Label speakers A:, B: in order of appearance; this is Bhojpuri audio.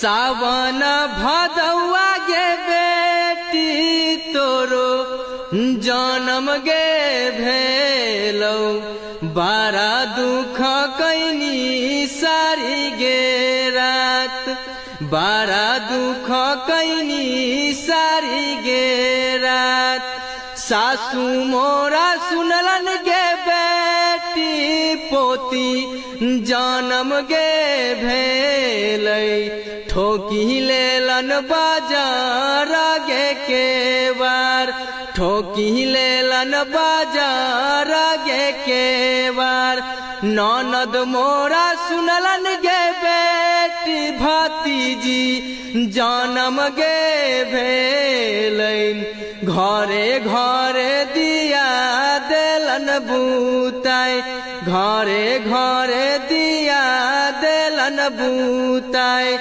A: सावन भदौआ गे बेटी तोरो जन्म गे भेलौ बारा दुख कैनी सारी गे रात बारा दुख कैनी सारी गे रात सासू मोरा सुनलन गे बेटी पोती जन्म गे भेलै ठोकी लेलन बाजार गे केवार ठोकी लेलन बाजार गे केवार ननद मोरा सुनलन गे बेटी भतीजी जन्म गे भेलै घरे घरे दिया देलन बूताई घरे घरे दिया देलन बूताई।